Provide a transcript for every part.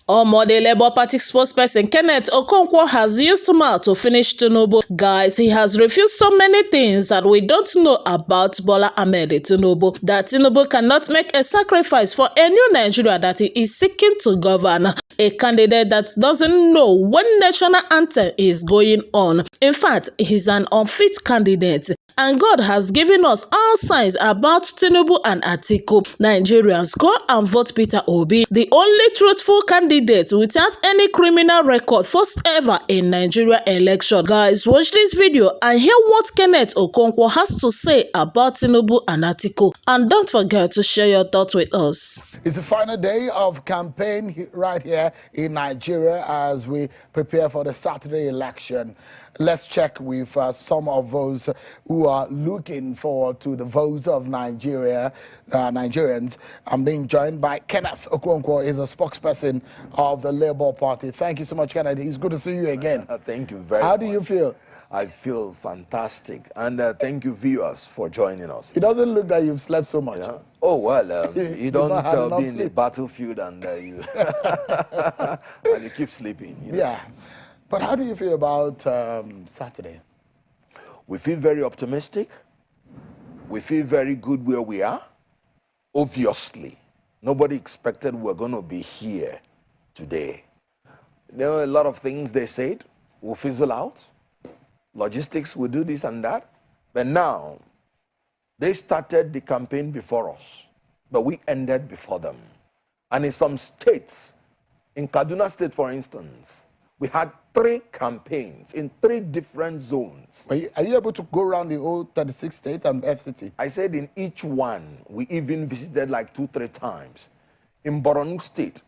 The Labour Party spokesperson Kenneth Okonkwo has used mouth to finish Tinubu. Guys, he has refused so many things that we don't know about Bola Ahmed Tinubu. That Tinubu cannot make a sacrifice for a new Nigeria that he is seeking to govern. A candidate that doesn't know when national anthem is going on. In fact, he's an unfit candidate. And God has given us all signs about Tinubu and Atiku. Nigerians, go and vote Peter Obi, the only truthful candidate without any criminal record, first ever in Nigeria election. Guys, watch this video and hear what Kenneth Okonkwo has to say about Tinubu and Atiku. And don't forget to share your thoughts with us. It's the final day of campaign right here in Nigeria as we prepare for the Saturday election. Let's check with some of those who are looking forward to the votes of Nigerians. I'm being joined by Kenneth Okonkwo, is a spokesperson of the Labour Party. Thank you so much, Kenneth. It's good to see you again. Thank you very much. How do you feel? I feel fantastic, and thank you, viewers, for joining us. It doesn't look that you've slept so much. Yeah. Oh, well, you don't be in the battlefield and you, and you keep sleeping. You know? Yeah. But how do you feel about Saturday? We feel very optimistic. We feel very good where we are. Obviously, nobody expected we're going to be here today. There were a lot of things they said will fizzle out. Logistics will do this and that. But now, they started the campaign before us, but we ended before them. And in some states, in Kaduna State, for instance, we had 3 campaigns in 3 different zones. Are you able to go around the whole 36 states and FCT? I said in each one, we even visited like 2-3 times. In Borno State,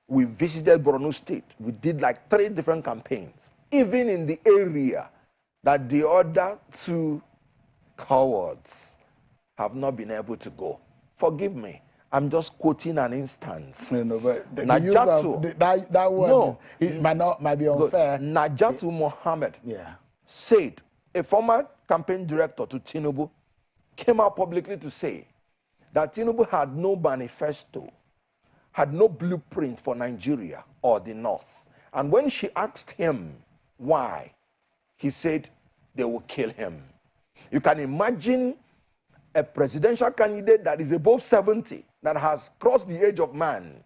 we visited Borno State. We did like 3 different campaigns. Even in the area that the other 2 cowards have not been able to go. Forgive me. I'm just quoting an instance. No, but Najatu, that word might be unfair. Najatu Mohammed said, a former campaign director to Tinubu came out publicly to say that Tinubu had no manifesto, had no blueprint for Nigeria or the North. And when she asked him why, he said they will kill him. You can imagine a presidential candidate that is above 70, that has crossed the age of man,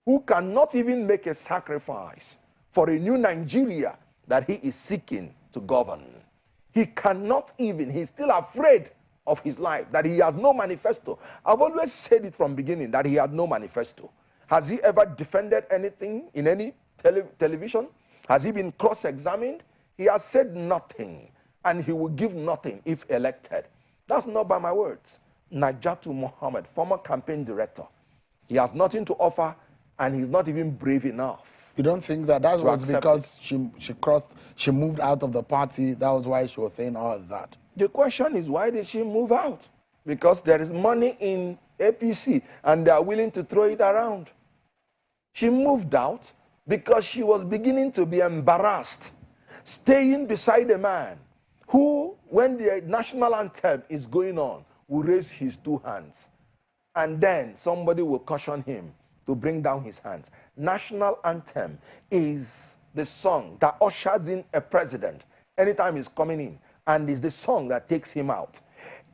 who cannot even make a sacrifice for a new Nigeria that he is seeking to govern. He cannot even, he's still afraid of his life, that he has no manifesto. I've always said it from beginning, that he had no manifesto. Has he ever defended anything in any television? Has he been cross-examined? He has said nothing, and he will give nothing if elected. That's not by my words. Najatu Mohammed, former campaign director, he has nothing to offer, and he's not even brave enough. You don't think that was because she moved out of the party? That was why she was saying all of that. The question is, why did she move out? Because there is money in APC, and they are willing to throw it around. She moved out because she was beginning to be embarrassed, staying beside a man who, when the national anthem is going on, will raise his 2 hands. And then somebody will caution him to bring down his hands. National anthem is the song that ushers in a president anytime he's coming in, and is the song that takes him out.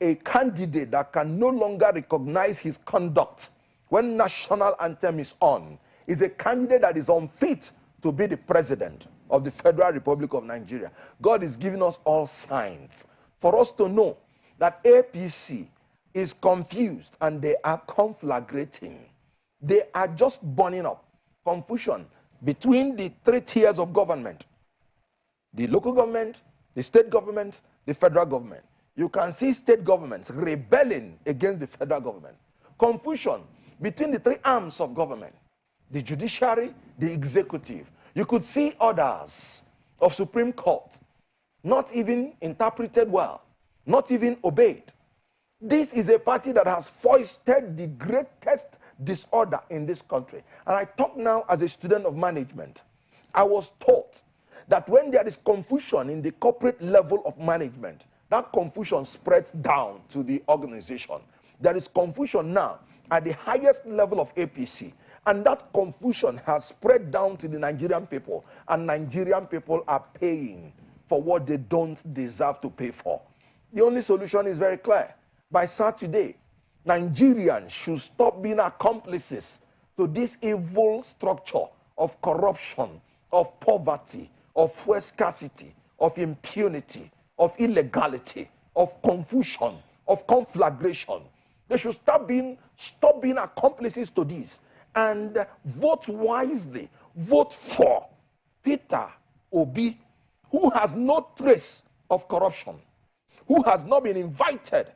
A candidate that can no longer recognize his conduct when national anthem is on is a candidate that is unfit to be the president of the Federal Republic of Nigeria. God is giving us all signs for us to know that APC is confused and they are conflagrating. They are just burning up. Confusion between the 3 tiers of government: the local government, the state government, the federal government. You can see state governments rebelling against the federal government. Confusion between the 3 arms of government: the judiciary, the executive. You could see orders of Supreme Court not even interpreted well, not even obeyed. This is a party that has foisted the greatest disorder in this country. And I talk now as a student of management. I was taught that when there is confusion in the corporate level of management, that confusion spreads down to the organization. There is confusion now at the highest level of APC. And that confusion has spread down to the Nigerian people. And Nigerian people are paying for what they don't deserve to pay for. The only solution is very clear. By Saturday, Nigerians should stop being accomplices to this evil structure of corruption, of poverty, of fuel scarcity, of impunity, of illegality, of confusion, of conflagration. They should stop being accomplices to this and vote wisely. Vote for Peter Obi, who has no trace of corruption, who has not been invited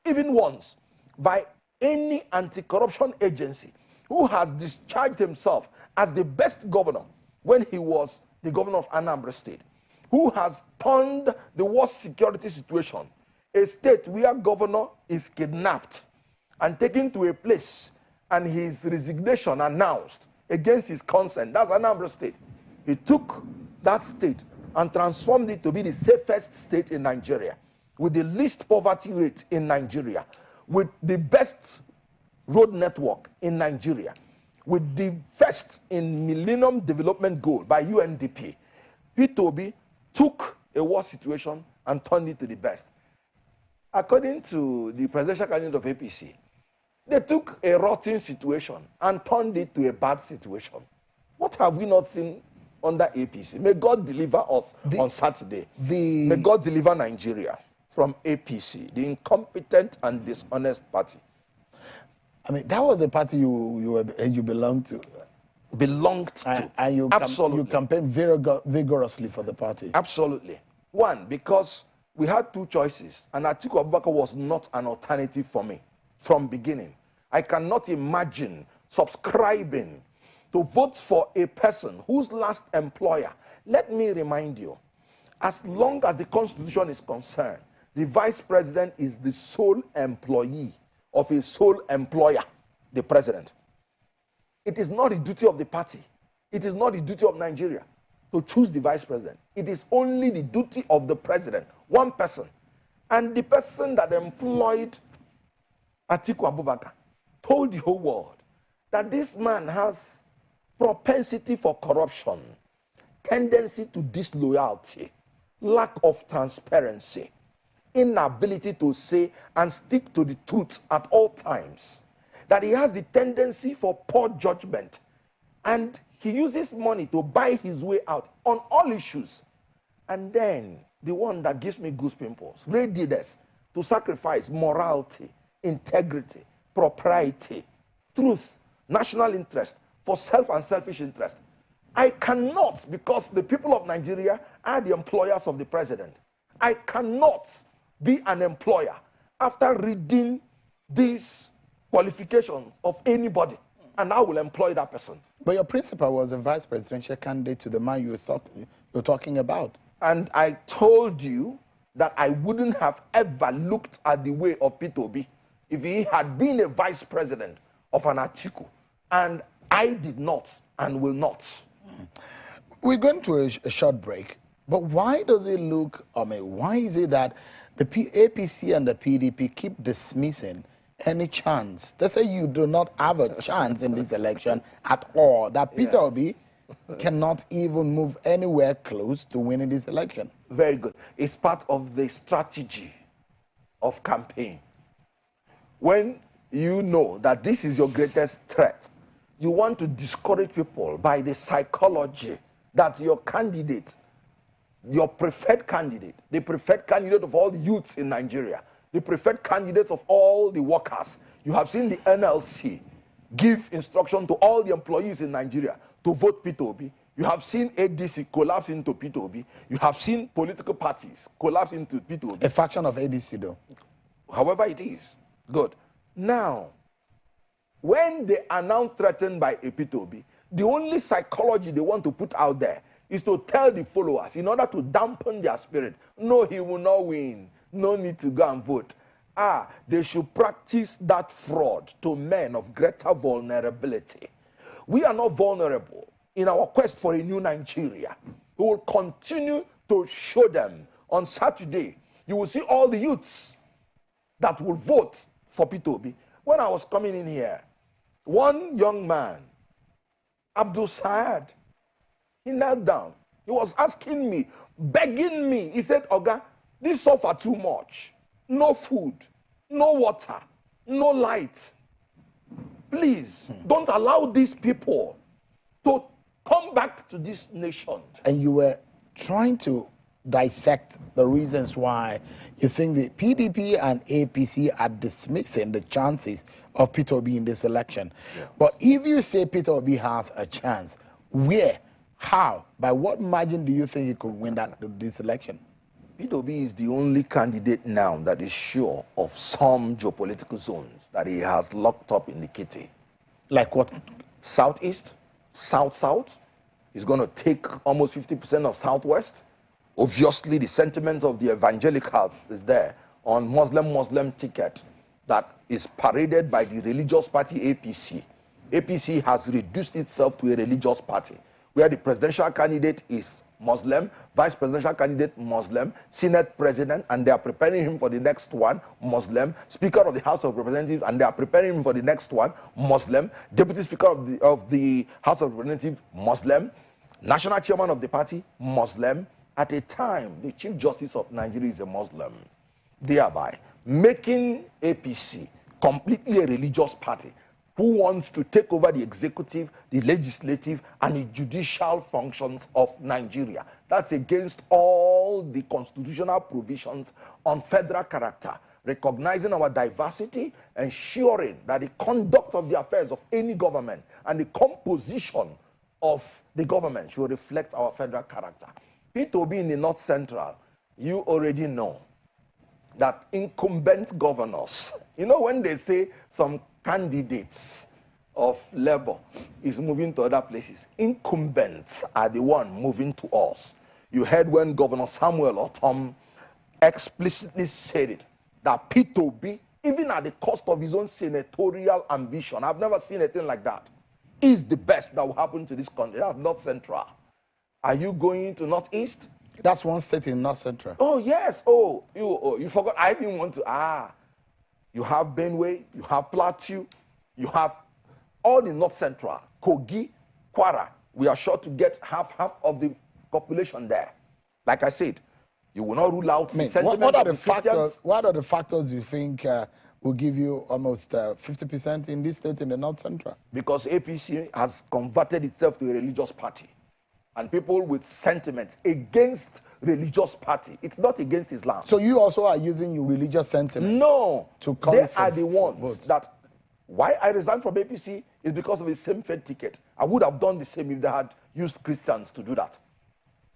even once by any anti-corruption agency, who has discharged himself as the best governor when he was the governor of Anambra State, who has turned the worst security situation, a state where governor is kidnapped and taken to a place and his resignation announced against his consent. That's Anambra State. He took that state and transformed it to be the safest state in Nigeria, with the least poverty rate in Nigeria, with the best road network in Nigeria, with the first in Millennium Development Goal by UNDP. Peter Obi took a worse situation and turned it to the best. According to the presidential candidate of APC, they took a rotten situation and turned it to a bad situation. What have we not seen under APC? May God deliver us on Saturday. May God deliver Nigeria from APC, the incompetent and dishonest party. I mean, that was the party you belonged to. Belonged to. And you Absolutely. You campaigned vigorously for the party. Absolutely. One, because we had two choices, and Atiku Abubakar was not an alternative for me from beginning. I cannot imagine subscribing to vote for a person whose last employer, let me remind you, as long as the Constitution is concerned, the vice president is the sole employee of a sole employer, the president. It is not the duty of the party. It is not the duty of Nigeria to choose the vice president. It is only the duty of the president, one person. And the person that employed Atiku Abubakar told the whole world that this man has propensity for corruption, tendency to disloyalty, lack of transparency, inability to say and stick to the truth at all times, that he has the tendency for poor judgment, and he uses money to buy his way out on all issues. And then the one that gives me goose pimples, readiness to sacrifice morality, integrity, propriety, truth, national interest for self and selfish interest. I cannot, because the people of Nigeria are the employers of the president, I cannot be an employer after reading these qualifications of anybody, and I will employ that person. But your principal was a vice presidential candidate to the man you're talking about. And I told you that I wouldn't have ever looked at the way of Peter Obi if he had been a vice president of an Atiku. And I did not and will not. We're going to a short break. But why does it look, why is it that the APC and the PDP keep dismissing any chance? They say you do not have a chance in this election at all, that Peter Obi cannot even move anywhere close to winning this election. Very good. It's part of the strategy of campaign. When you know that this is your greatest threat, you want to discourage people by the psychology that your candidate, your preferred candidate, the preferred candidate of all the youths in Nigeria, the preferred candidate of all the workers. You have seen the NLC give instruction to all the employees in Nigeria to vote Peter Obi. You have seen ADC collapse into Peter Obi. You have seen political parties collapse into Peter Obi. A faction of ADC, though. However it is. Good. Now, when they are now threatened by a Peter Obi, the only psychology they want to put out there is to tell the followers, in order to dampen their spirit, no, he will not win. No need to go and vote. They should practice that fraud to men of greater vulnerability. We are not vulnerable in our quest for a new Nigeria. We will continue to show them. On Saturday, you will see all the youths that will vote for Peter Obi. When I was coming in here, one young man Abdul Saad. He knelt down. He was asking me, begging me. He said, Oga, this suffer too much. No food, no water, no light. Please, don't allow these people to come back to this nation. And you were trying to dissect the reasons why you think the PDP and APC are dismissing the chances of Peter Obi in this election. Yeah. But if you say Peter Obi has a chance, where, how, by what margin do you think he could win this election? Peter Obi is the only candidate now that is sure of some geopolitical zones that he has locked up in the kitty. Like what? Southeast, South-South. He's going to take almost 50% of Southwest. Obviously, the sentiments of the evangelicals is there on Muslim ticket that is paraded by the religious party APC. APC has reduced itself to a religious party, where the presidential candidate is Muslim, vice presidential candidate Muslim, Senate president, and they are preparing him for the next one, Muslim, Speaker of the House of Representatives, and they are preparing him for the next one, Muslim, Deputy Speaker of the House of Representatives, Muslim, National Chairman of the party, Muslim. At a time, the Chief Justice of Nigeria is a Muslim, thereby making APC completely a religious party who wants to take over the executive, the legislative, and the judicial functions of Nigeria. That's against all the constitutional provisions on federal character, recognizing our diversity, ensuring that the conduct of the affairs of any government and the composition of the government should reflect our federal character. Peter Obi in the North Central, you already know that incumbent governors, you know when they say some candidates of Labour is moving to other places, incumbents are the one moving to us. You heard when Governor Samuel Otom explicitly said it, that Peter Obi, even at the cost of his own senatorial ambition, I've never seen anything like that, is the best that will happen to this country. That's North Central. Are you going to Northeast? That's one state in North Central. Oh, yes. Oh, you forgot. I didn't want to. You have Benue, you have Plateau, you have all the North Central, Kogi, Kwara. We are sure to get half of the population there. Like I said, you will not rule out the sentiment what are of the factors? Christians. What are the factors you think will give you almost 50% in this state in the North Central? Because APC has converted itself to a religious party. And people with sentiments against religious party. It's not against Islam. So you also are using your religious sentiments? No. To come they for, are the ones votes. that, why I resigned from APC is because of the same faith ticket. I would have done the same if they had used Christians to do that.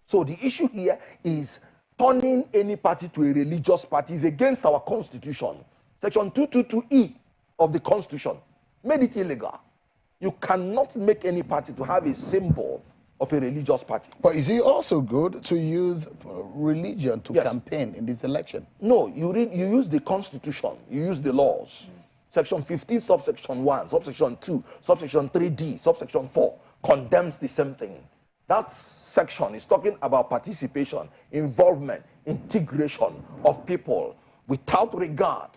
So the issue here is turning any party to a religious party is against our constitution. Section 222E of the constitution made it illegal. You cannot make any party to have a symbol of a religious party. But is it also good to use religion to Yes. campaign in this election? No, you use the constitution, you use the laws. Section 15, subsection 1, subsection 2, subsection 3D, subsection 4 condemns the same thing. That section is talking about participation, involvement, integration of people without regard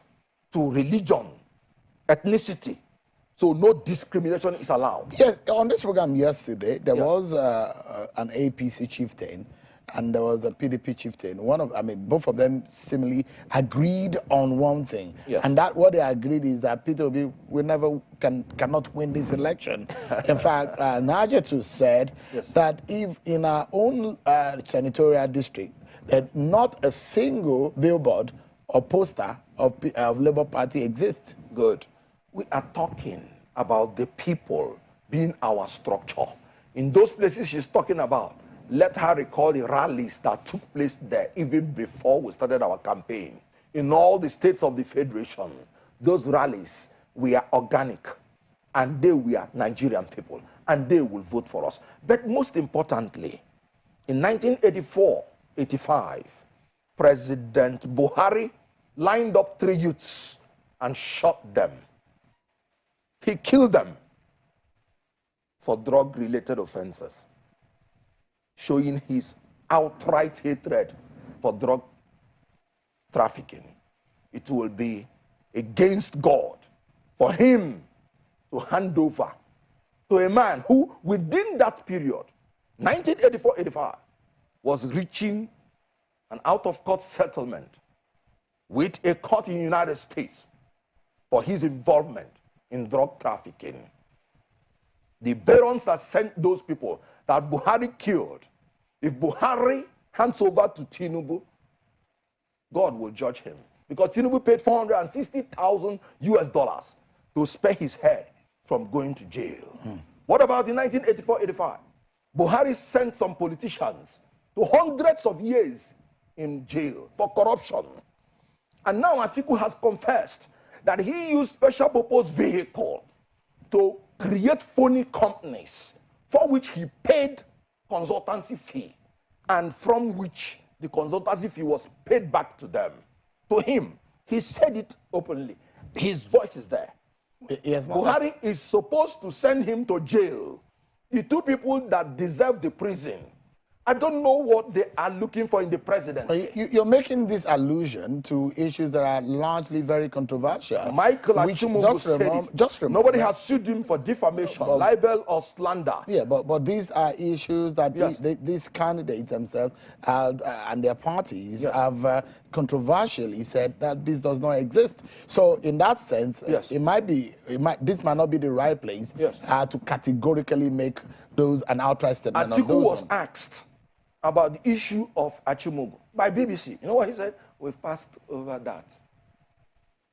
to religion, ethnicity. So no discrimination is allowed. Yes, on this program yesterday, there Yeah. was an APC chieftain and there was a PDP chieftain. Both of them seemingly agreed on one thing. Yes. And that what they agreed is that Peter Obi cannot win this election. In fact, Najatu said Yes. that if in our own senatorial district, that not a single billboard or poster of Labour Party exists. Good. We are talking about the people being our structure. In those places she's talking about, let her recall the rallies that took place there even before we started our campaign. In all the states of the Federation, those rallies were organic, and they were Nigerian people, and they will vote for us. But most importantly, in 1984-85, President Buhari lined up 3 youths and shot them. He killed them for drug-related offenses, showing his outright hatred for drug trafficking. It will be against God for him to hand over to a man who, within that period, 1984-85, was reaching an out-of-court settlement with a court in the United States for his involvement in drug trafficking. The barons that sent those people that Buhari killed, if Buhari hands over to Tinubu, God will judge him. Because Tinubu paid $460,000 US to spare his head from going to jail. What about in 1984-85? Buhari sent some politicians to hundreds of years in jail for corruption. And now Atiku has confessed that he used special purpose vehicle to create phony companies for which he paid consultancy fee, and from which the consultancy fee was paid back to them. To him, he said it openly. His voice is there. Yes, Buhari is supposed to send him to jail. The two people that deserve the prison, I don't know what they are looking for in the presidency. You're making this allusion to issues that are largely very controversial. Michael Achimugu said it. Nobody has sued him for defamation, libel, or slander. Yeah, but these are issues that these candidates themselves and their parties have controversially said that this does not exist. So in that sense, this might not be the right place to categorically make those an outright statement. Atiku was asked about the issue of Achimugu by BBC. You know what he said? We've passed over that.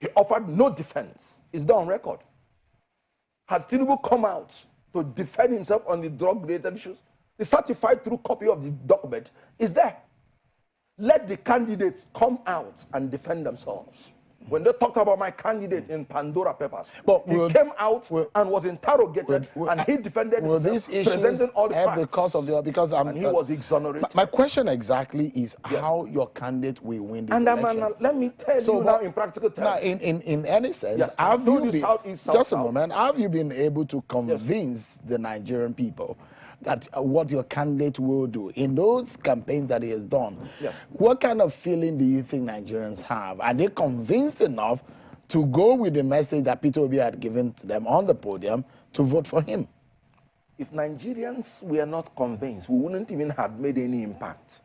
He offered no defense. It's done on record. Has Tinubu come out to defend himself on the drug-related issues? The certified true copy of the document is there. Let the candidates come out and defend themselves. When they talked about my candidate in Pandora Papers, he came out and was interrogated, and he defended himself, presenting all the facts. And he was exonerated. My question exactly is how your candidate will win this election. Let me tell you now in practical terms. Now, in any sense, have you been, just a moment, have you been able to convince the Nigerian people that what your candidate will do in those campaigns that he has done? What kind of feeling do you think Nigerians have? Are they convinced enough to go with the message that Peter Obi had given to them on the podium to vote for him? If Nigerians were not convinced, we wouldn't even have made any impact,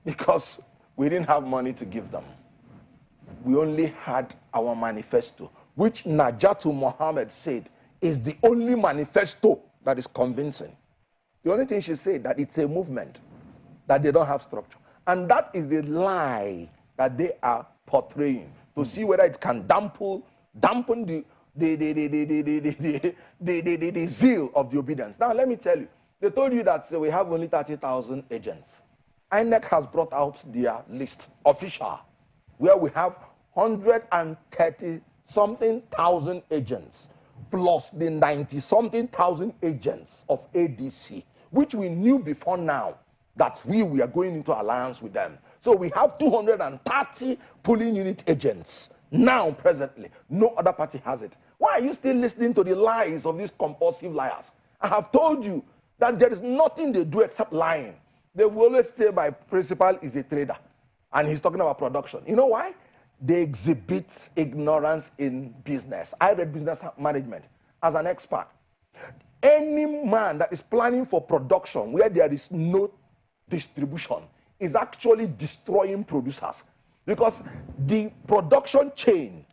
because we didn't have money to give them. We only had our manifesto, which Najatu Mohammed said is the only manifesto that is convincing. The only thing she said, that it's a movement, that they don't have structure. And that is the lie that they are portraying, to see whether it can dampen the zeal of the obedience. Now, let me tell you, they told you that we have only 30,000 agents. INEC has brought out their list, official, where we have 130-something thousand agents, plus the 90-something thousand agents of ADC, which we knew before now that we are going into alliance with them. So we have 230 polling unit agents now, presently. No other party has it. Why are you still listening to the lies of these compulsive liars? I have told you that there is nothing they do except lying. They will always say my principal is a trader, and he's talking about production. You know why? They exhibit ignorance in business. I read business management as an expert. Any man that is planning for production where there is no distribution is actually destroying producers, because the production chain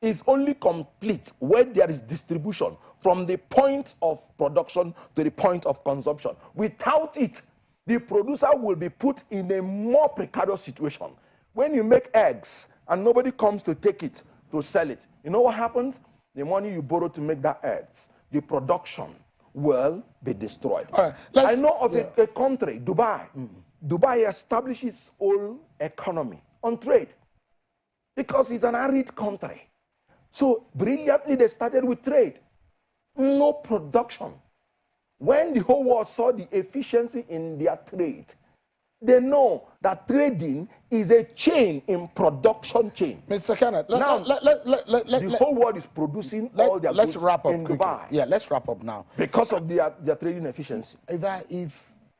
is only complete when there is distribution from the point of production to the point of consumption. Without it, the producer will be put in a more precarious situation. When you make eggs and nobody comes to take it, to sell it, you know what happens? The money you borrow to make that eggs, the production will be destroyed. All right, I know of a country, Dubai. Dubai establishes its own economy on trade because it's an arid country. So brilliantly they started with trade. No production. When the whole world saw the efficiency in their trade, they know that trading is a chain in production chain. Mr. Kenneth, the whole world is producing all their goods in Dubai. Yeah, let's wrap up now. Because of their trading efficiency.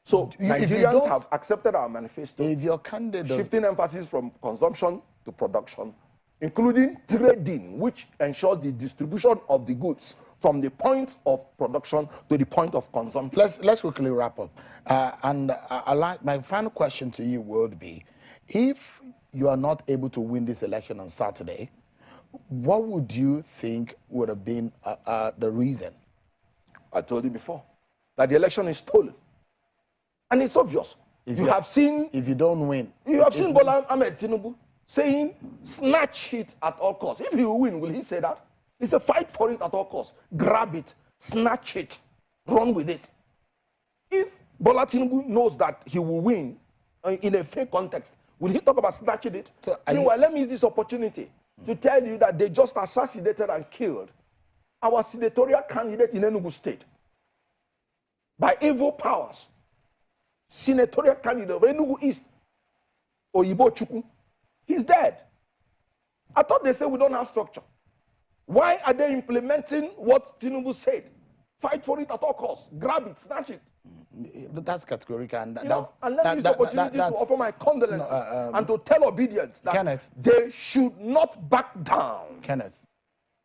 So Nigerians have accepted our manifesto, if your candidate shifting emphasis from consumption to production, including trading, which ensures the distribution of the goods from the point of production to the point of consumption. Let's quickly wrap up. I like my final question to you would be, if you are not able to win this election on Saturday, what would you think would have been the reason? I told you before that the election is stolen, and it's obvious. If you don't win, you have seen Bola Ahmed Tinubu saying, "Snatch it at all costs." If you win, will he say that? It's a fight for it at all costs. Grab it, snatch it, run with it. If Bola Tinubu knows that he will win in a fair context, will he talk about snatching it? So anyway, let me use this opportunity to tell you that they just assassinated and killed our senatorial candidate in Enugu State by evil powers. Senatorial candidate of Enugu East, Oyibo Chukwu, he's dead. I thought they said we don't have structure. Why are they implementing what Tinubu said? Fight for it at all costs. Grab it, snatch it. That's categorical. And let me use the opportunity to offer my condolences and to tell obedience that Kenneth, they should not back down. Kenneth,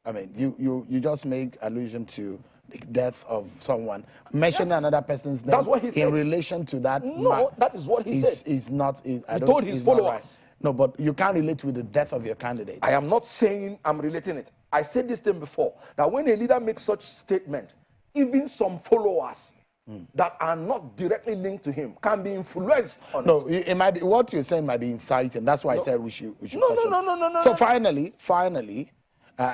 I mean, you just make allusion to the death of someone. Mentioning another person's name. That's what he said. In relation to that. No, that is what he said. He told his followers. Right. No, but you can't relate with the death of your candidate. I am not saying I'm relating it. I said this thing before, that when a leader makes such statement, even some followers that are not directly linked to him can be influenced on it. It might be, what you're saying might be inciting. That's why I said we should No. So finally,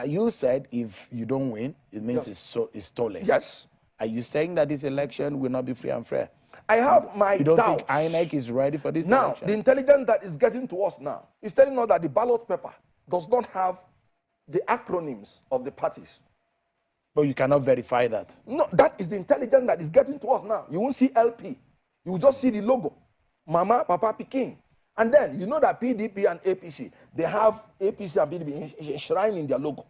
you said if you don't win, it means it's stolen. Yes. Are you saying that this election will not be free and fair? I have my You don't doubts. think INEC is ready for this now, election? The intelligence that is getting to us now is telling us that the ballot paper does not have the acronyms of the parties. But you cannot verify that. No, that is the intelligence that is getting to us now. You won't see LP. You will just see the logo. Mama, Papa, Peking. And then you know that PDP and APC, they have APC and PDP enshrined in their logo.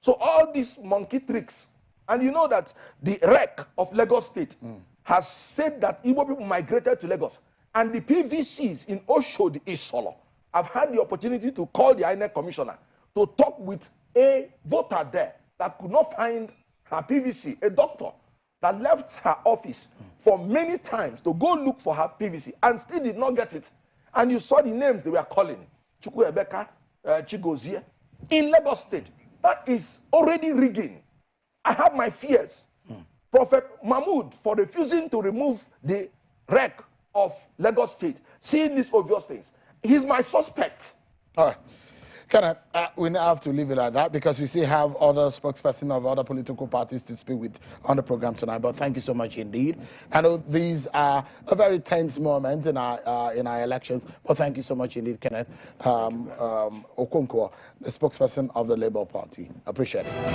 So all these monkey tricks. And you know that the REC of Lagos State has said that Igbo people migrated to Lagos. And the PVCs in Oshodi Isolo have had the opportunity to call the INEC commissioner to talk with a voter there that could not find her PVC, a doctor that left her office for many times to go look for her PVC and still did not get it. And you saw the names they were calling, Chukwuebeka, Chigozie, in Lagos State. That is already rigging. I have my fears. Prophet Mahmoud, for refusing to remove the REC of Lagos State, seeing these obvious things, he's my suspect. All right. Kenneth, we now have to leave it at that because we still have other spokespersons of other political parties to speak with on the program tonight. But thank you so much indeed. I know these are a very tense moment in our elections. But thank you so much indeed, Kenneth Okonkwo, the spokesperson of the Labour Party. Appreciate it.